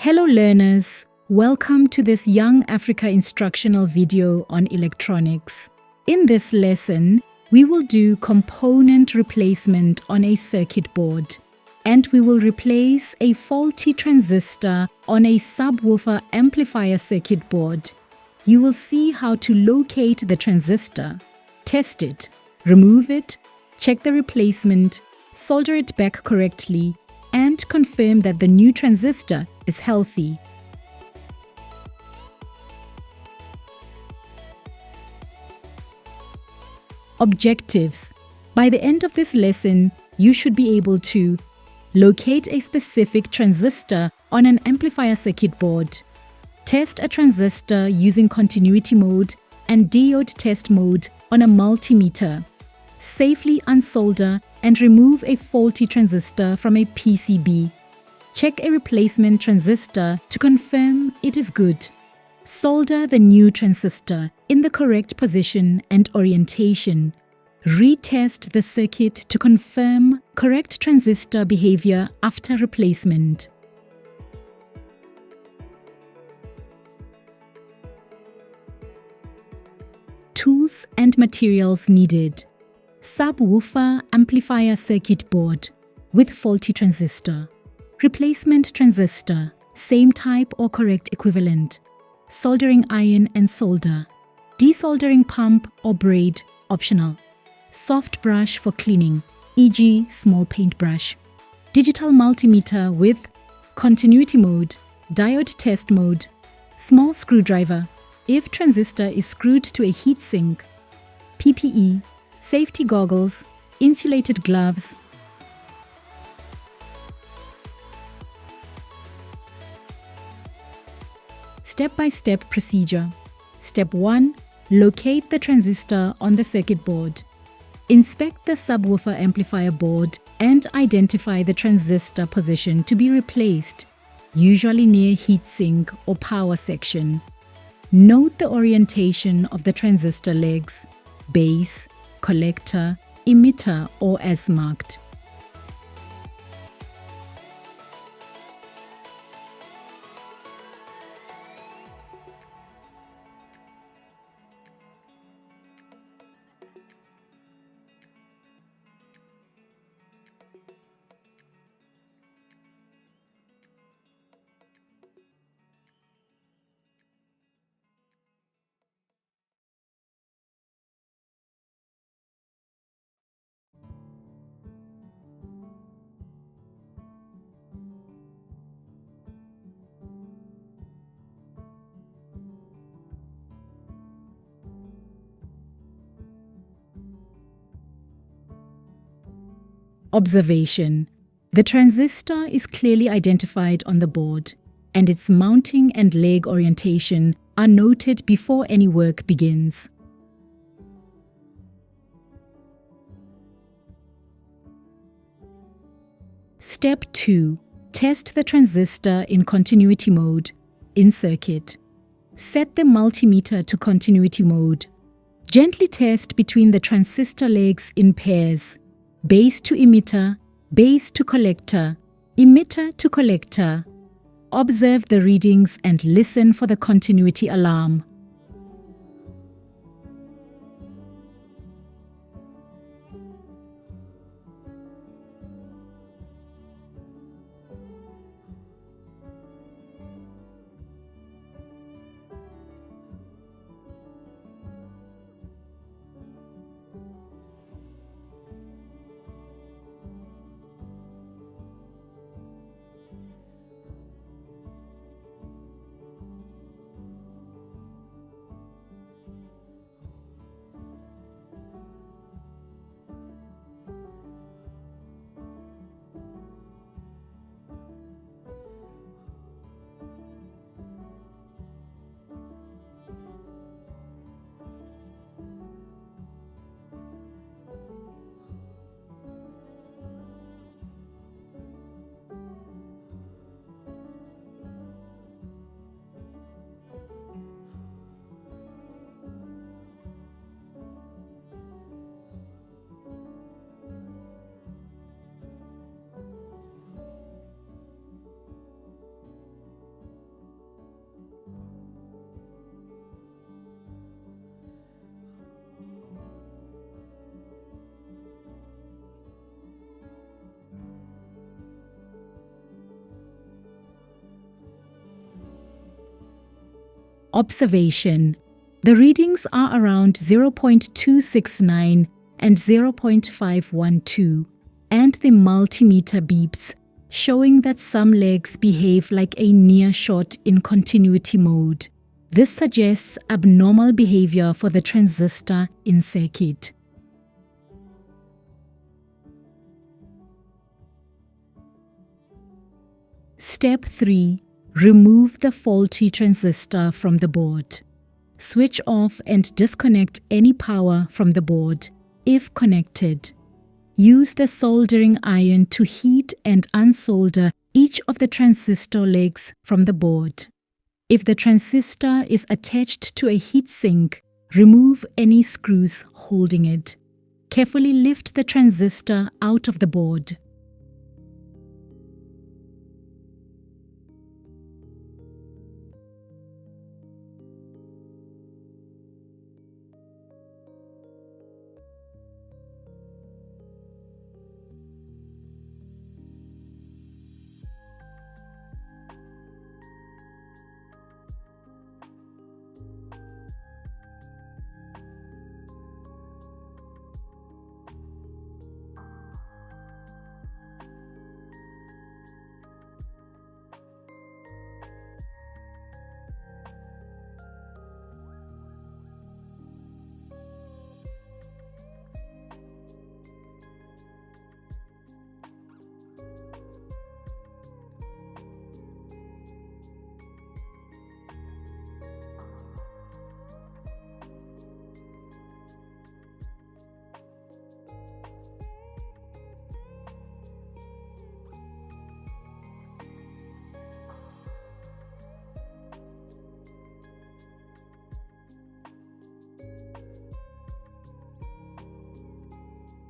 Hello learners, welcome to this Young Africa instructional video on electronics. In this lesson, we will do component replacement on a circuit board, and we will replace a faulty transistor on a subwoofer amplifier circuit board. You will see how to locate the transistor, test it, remove it, check the replacement, solder it back correctly, and confirm that the new transistor is healthy. Objectives. By the end of this lesson, you should be able to locate a specific transistor on an amplifier circuit board, test a transistor using continuity mode and diode test mode on a multimeter, safely unsolder and remove a faulty transistor from a PCB. Check a replacement transistor to confirm it is good. Solder the new transistor in the correct position and orientation. Retest the circuit to confirm correct transistor behavior after replacement. Tools and materials needed. Subwoofer amplifier circuit board with faulty transistor. Replacement transistor, same type or correct equivalent. Soldering iron and solder. Desoldering pump or braid, optional. Soft brush for cleaning, e.g. small paintbrush. Digital multimeter with continuity mode, diode test mode. Small screwdriver, if transistor is screwed to a heatsink. PPE, safety goggles, insulated gloves. Step-by-step procedure. Step 1. Locate the transistor on the circuit board. Inspect the subwoofer amplifier board and identify the transistor position to be replaced, usually near heatsink or power section. Note the orientation of the transistor legs, base, collector, emitter or as marked. Observation. The transistor is clearly identified on the board, and its mounting and leg orientation are noted before any work begins. Step 2. Test the transistor in continuity mode, in circuit. Set the multimeter to continuity mode. Gently test between the transistor legs in pairs. Base to emitter, base to collector, emitter to collector. Observe the readings and listen for the continuity alarm. Observation. The readings are around 0.269 and 0.512, and the multimeter beeps, showing that some legs behave like a near shot in continuity mode. This suggests abnormal behavior for the transistor in circuit. Step 3. Remove the faulty transistor from the board. Switch off and disconnect any power from the board, if connected. Use the soldering iron to heat and unsolder each of the transistor legs from the board. If the transistor is attached to a heatsink, remove any screws holding it. Carefully lift the transistor out of the board.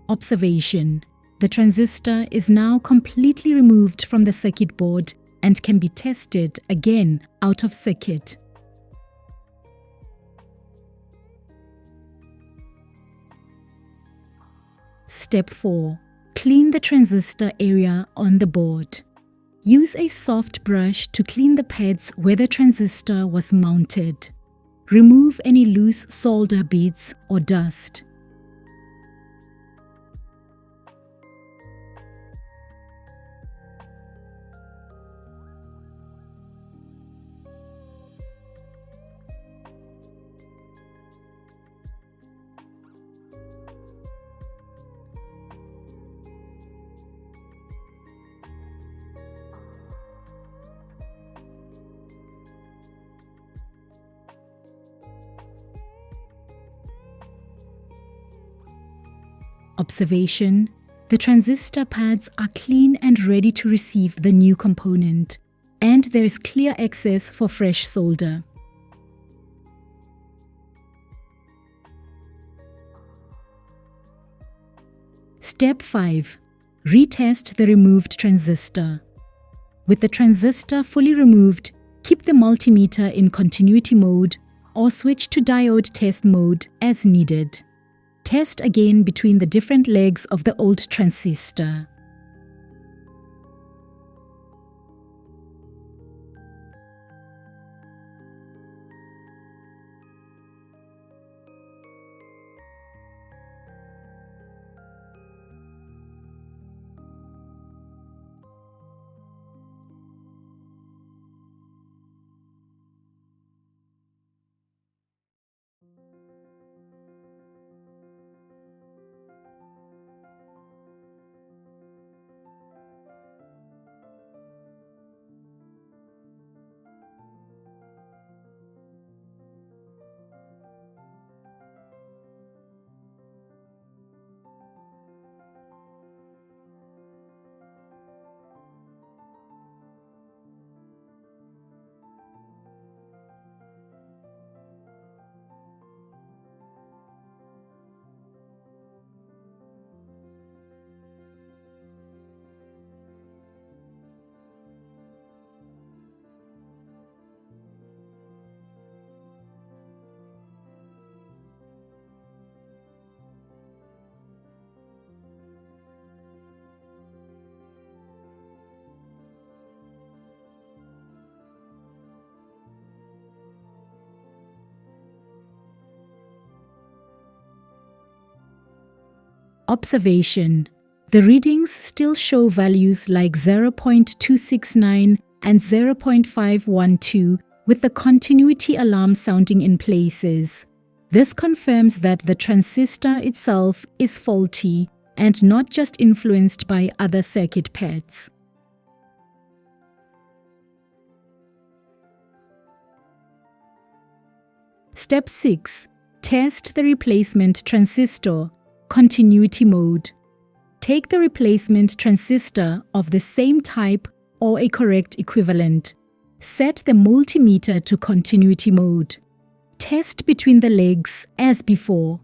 Observation. The transistor is now completely removed from the circuit board and can be tested again out of circuit. Step 4. Clean the transistor area on the board. Use a soft brush to clean the pads where the transistor was mounted. Remove any loose solder beads or dust. Observation. The transistor pads are clean and ready to receive the new component, and there is clear access for fresh solder. Step 5. Retest the removed transistor. With the transistor fully removed, keep the multimeter in continuity mode or switch to diode test mode as needed. Test again between the different legs of the old transistor. Observation. The readings still show values like 0.269 and 0.512 with the continuity alarm sounding in places. This confirms that the transistor itself is faulty and not just influenced by other circuit pads. Step 6. Test the replacement transistor, continuity mode. Take the replacement transistor of the same type or a correct equivalent. Set the multimeter to continuity mode. Test between the legs as before.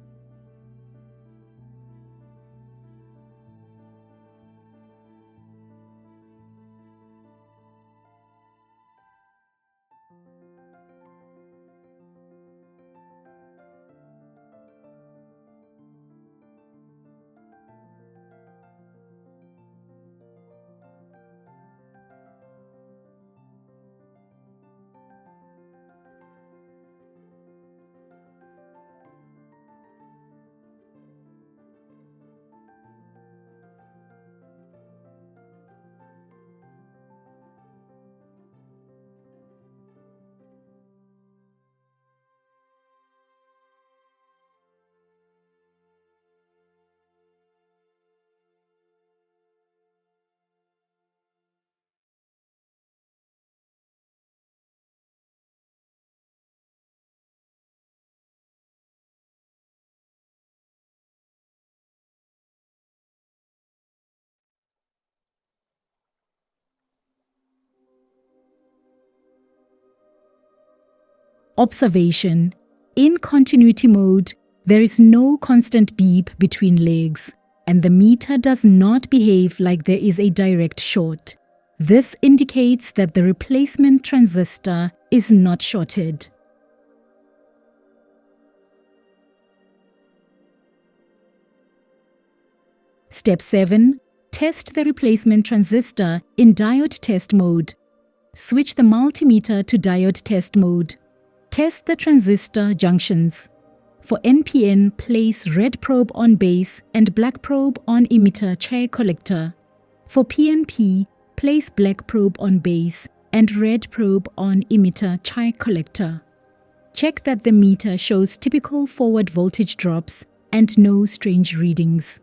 Observation. In continuity mode, there is no constant beep between legs, and the meter does not behave like there is a direct short. This indicates that the replacement transistor is not shorted. Step 7. Test the replacement transistor in diode test mode. Switch the multimeter to diode test mode. Test the transistor junctions. For NPN, place red probe on base and black probe on emitter chair collector. For PNP, place black probe on base and red probe on emitter chair collector. Check that the meter shows typical forward voltage drops and no strange readings.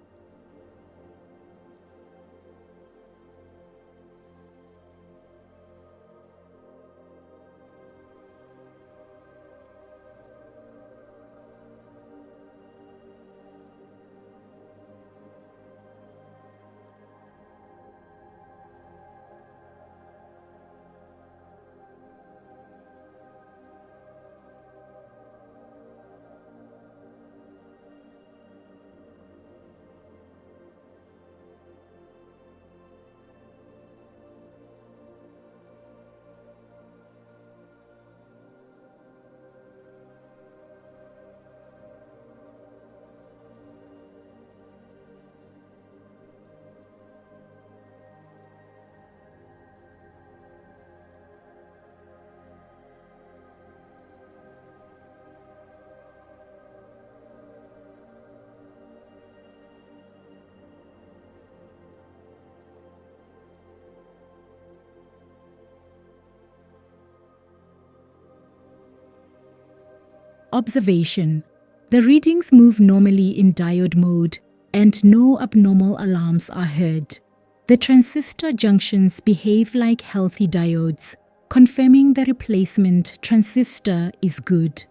Observation. The readings move normally in diode mode and no abnormal alarms are heard. The transistor junctions behave like healthy diodes, confirming the replacement transistor is good.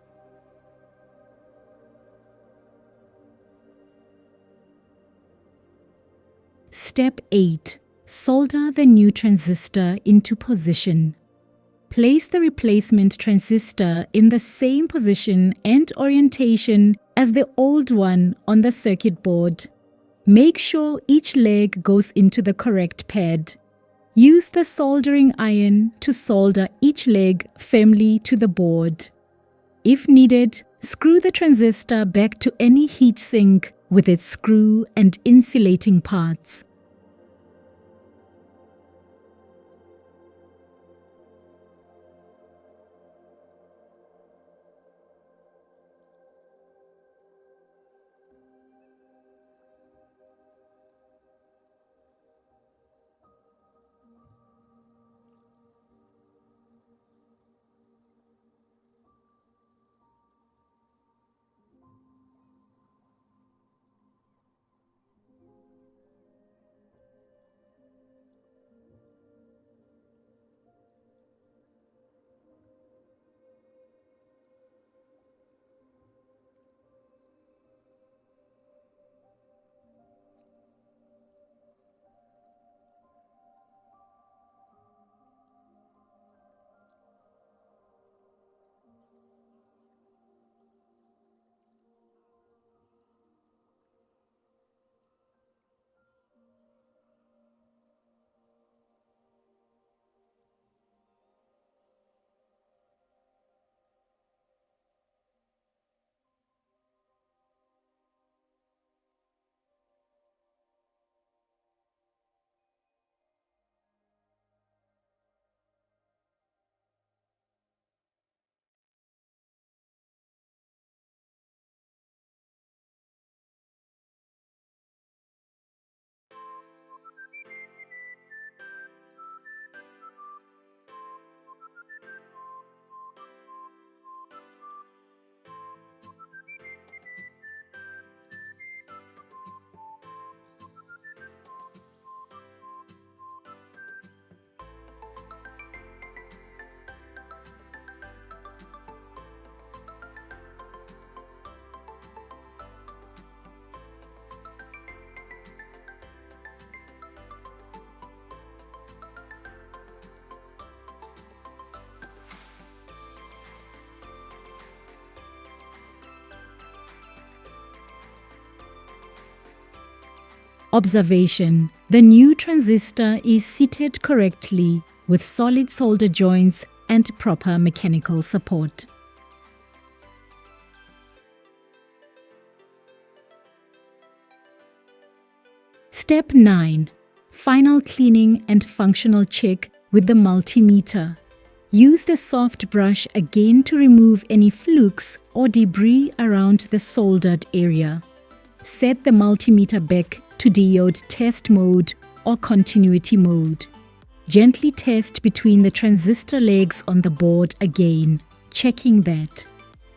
Step 8. Solder the new transistor into position. Place the replacement transistor in the same position and orientation as the old one on the circuit board. Make sure each leg goes into the correct pad. Use the soldering iron to solder each leg firmly to the board. If needed, screw the transistor back to any heatsink with its screw and insulating parts. Observation: the new transistor is seated correctly with solid solder joints and proper mechanical support. Step 9. Final cleaning and functional check with the multimeter. Use the soft brush again to remove any flukes or debris around the soldered area. Set the multimeter back to diode test mode or continuity mode. Gently test between the transistor legs on the board again, checking that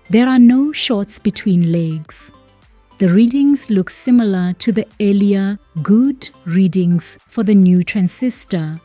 there are no shorts between legs. The readings look similar to the earlier good readings for the new transistor.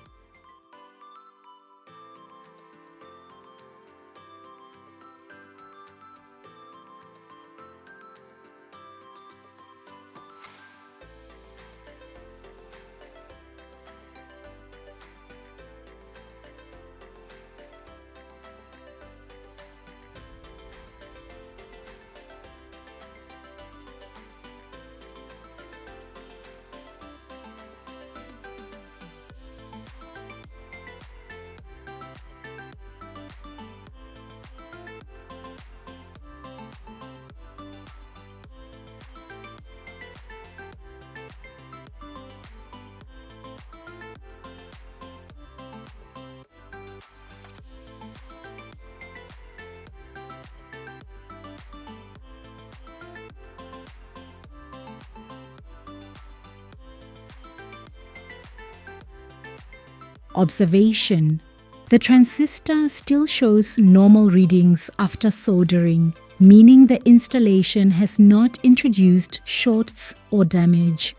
Observation: the transistor still shows normal readings after soldering, meaning the installation has not introduced shorts or damage.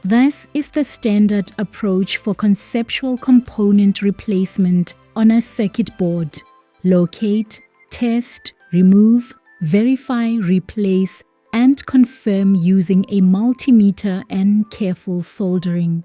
This is the standard approach for conceptual component replacement on a circuit board. Locate, test, remove, verify, replace, and confirm using a multimeter and careful soldering.